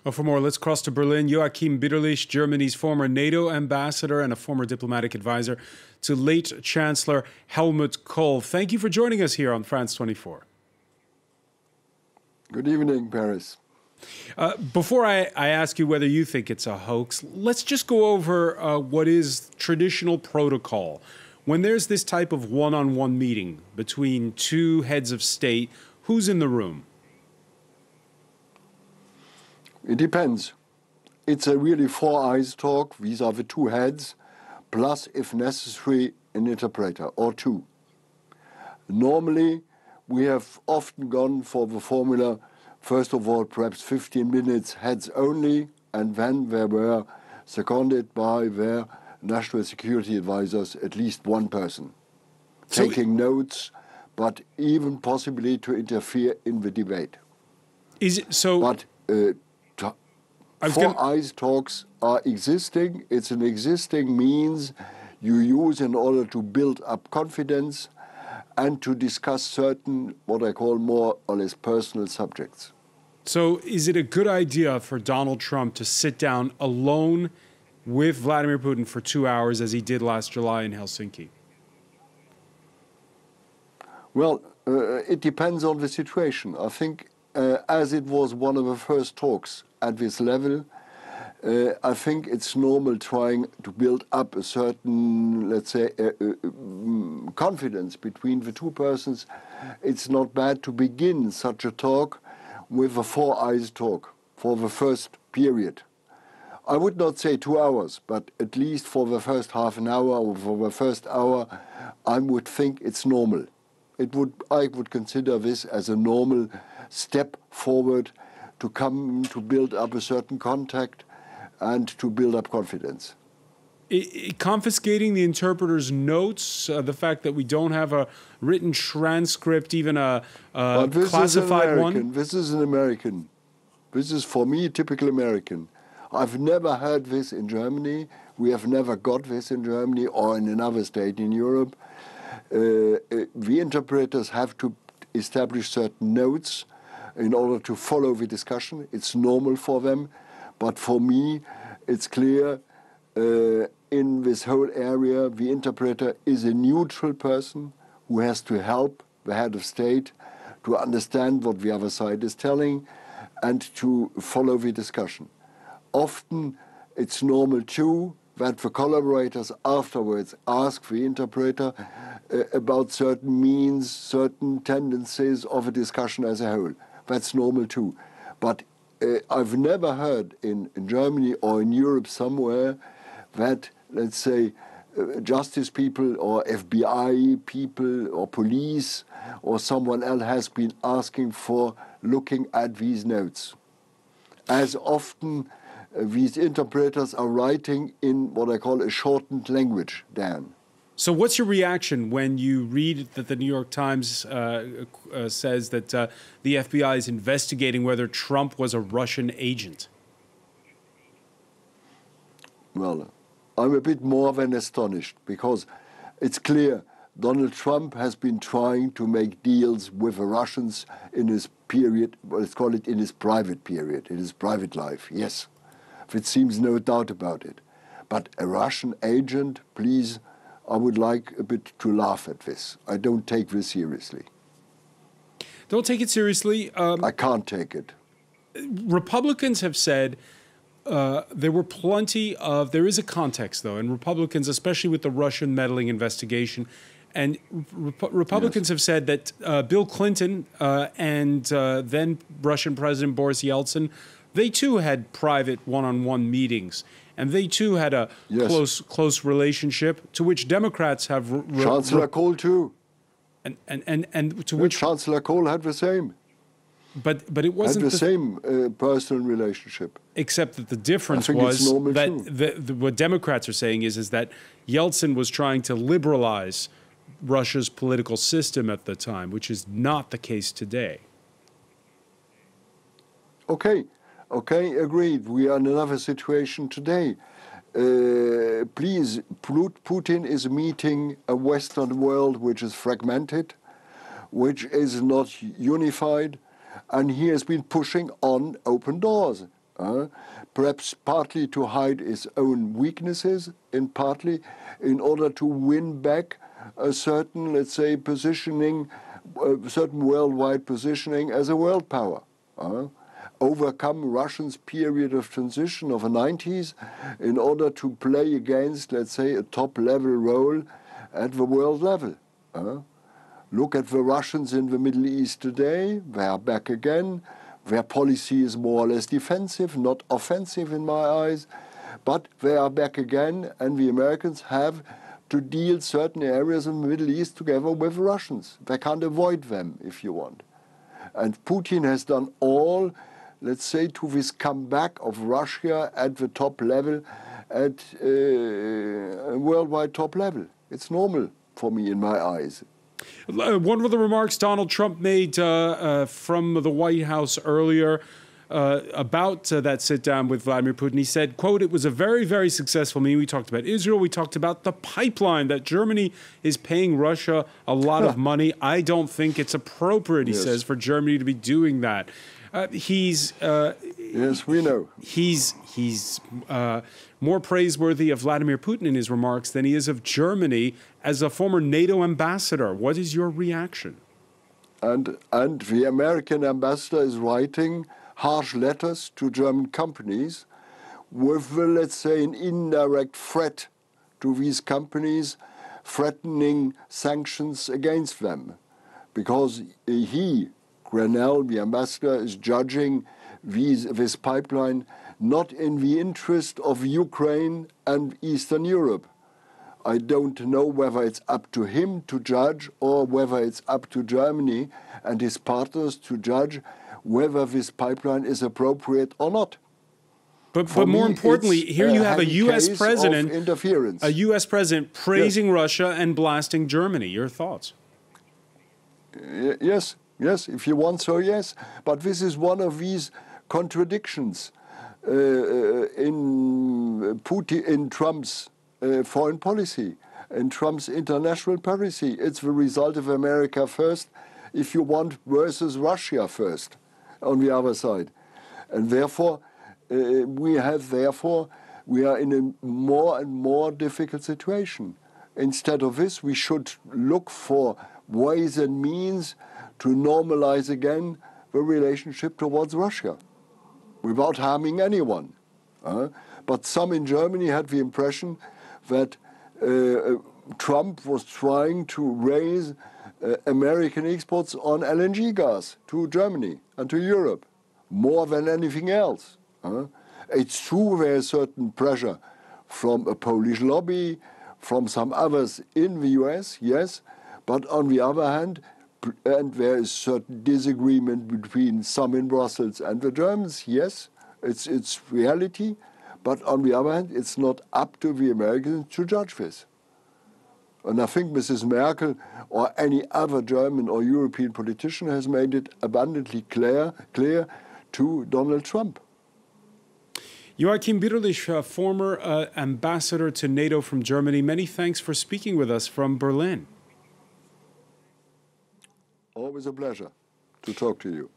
Well, for more, let's cross to Berlin. Joachim Bitterlich, Germany's former NATO ambassador and a former diplomatic advisor to late Chancellor Helmut Kohl. Thank you for joining us here on France 24. Good evening, Paris. Before I ask you whether you think it's a hoax, let's just go over what is traditional protocol. When there's this type of one-on-one meeting between two heads of state, who's in the room? It depends. It's a really four-eyes talk. These are the two heads, plus, if necessary, an interpreter or two. Normally, we have often gone for the formula, first of all, perhaps 15 minutes heads only, and then they were seconded by their national security advisors, at least one person, taking notes, but even possibly to interfere in the debate. Is it so? But four-eyes talks are existing. It's an existing means you use in order to build up confidence and to discuss certain, what I call more or less personal subjects. So is it a good idea for Donald Trump to sit down alone with Vladimir Putin for 2 hours, as he did last July in Helsinki? Well, it depends on the situation. I think as it was one of the first talks at this level, I think it's normal trying to build up a certain, let's say, confidence between the two persons. It's not bad to begin such a talk with a four-eyes talk for the first period. I would not say 2 hours, but at least for the first half an hour or for the first hour, I would think it's normal. I would consider this as a normal step forward to come to build up a certain contact and to build up confidence. Confiscating the interpreter's notes, the fact that we don't have a written transcript, even a classified one? This is an American. This is, for me, typical American. I've never heard this in Germany. We have never got this in Germany or in another state in Europe. The interpreters have to establish certain notes in order to follow the discussion. It's normal for them. But for me, it's clear in this whole area, the interpreter is a neutral person who has to help the head of state to understand what the other side is telling and to follow the discussion. Often, it's normal too that the collaborators afterwards ask the interpreter about certain means, certain tendencies of a discussion as a whole. That's normal too. But I've never heard in Germany or in Europe somewhere that, let's say, justice people or FBI people or police or someone else has been asking for looking at these notes. As often, these interpreters are writing in what I call a shortened language, Dan. So what's your reaction when you read that the New York Times says that the FBI is investigating whether Trump was a Russian agent? Well, I'm a bit more than astonished because it's clear Donald Trump has been trying to make deals with the Russians in his period, let's call it in his private period, in his private life, yes. It seems no doubt about it. But a Russian agent, please, I would like a bit to laugh at this. I don't take this seriously. Don't take it seriously. I can't take it. Republicans have said there were plenty of, there is a context though, and Republicans, especially with the Russian meddling investigation, and Republicans have said that Bill Clinton and then Russian President Boris Yeltsin, they too had private one-on-one meetings. And they too had a close relationship, to which Democrats have. Chancellor Kohl too. And to which Chancellor Kohl had the same. But it wasn't had the same personal relationship. Except that the difference was that what Democrats are saying is that Yeltsin was trying to liberalize Russia's political system at the time, which is not the case today. Okay, agreed. We are in another situation today. Please, Putin is meeting a Western world which is fragmented, which is not unified, and he has been pushing on open doors. perhaps partly to hide its own weaknesses, and partly in order to win back a certain, let's say, positioning, certain worldwide positioning as a world power. Overcome Russia's period of transition of the 90s in order to play against, let's say, a top-level role at the world level. Look at the Russians in the Middle East today. They are back again. Their policy is more or less defensive, not offensive in my eyes. But they are back again, and the Americans have to deal certain areas in the Middle East together with the Russians. They can't avoid them, if you want. And Putin has done all, let's say, to this comeback of Russia at the top level, at a worldwide top level. It's normal for me in my eyes. One of the remarks Donald Trump made from the White House earlier about that sit-down with Vladimir Putin, he said, quote, "It was a very, very successful meeting. We talked about Israel. We talked about the pipeline, that Germany is paying Russia a lot of money. I don't think it's appropriate," he says, "for Germany to be doing that." Yes, we know. He's more praiseworthy of Vladimir Putin in his remarks than he is of Germany as a former NATO ambassador. What is your reaction? And the American ambassador is writing harsh letters to German companies with, let's say, an indirect threat to these companies, threatening sanctions against them. Because he, Grenell, the ambassador, is judging this pipeline not in the interest of Ukraine and Eastern Europe. I don't know whether it's up to him to judge or whether it's up to Germany and his partners to judge whether this pipeline is appropriate or not. But more importantly, here you have a U.S. president, interference. A U.S. president praising Russia and blasting Germany. Your thoughts? Yes, if you want so, yes. But this is one of these contradictions in Trump's foreign policy, in Trump's international policy. It's the result of America first, if you want, versus Russia first on the other side. And therefore, we are in a more and more difficult situation. Instead of this, we should look for ways and means to normalize again the relationship towards Russia without harming anyone. But some in Germany had the impression that Trump was trying to raise American exports on LNG gas to Germany and to Europe more than anything else. It's true there is certain pressure from a Polish lobby, from some others in the US, yes, but on the other hand, and there is certain disagreement between some in Brussels and the Germans, yes, it's reality, but on the other hand, it's not up to the Americans to judge this. And I think Mrs. Merkel or any other German or European politician has made it abundantly clear to Donald Trump. Joachim Birlich, former ambassador to NATO from Germany, many thanks for speaking with us from Berlin. Always a pleasure to talk to you.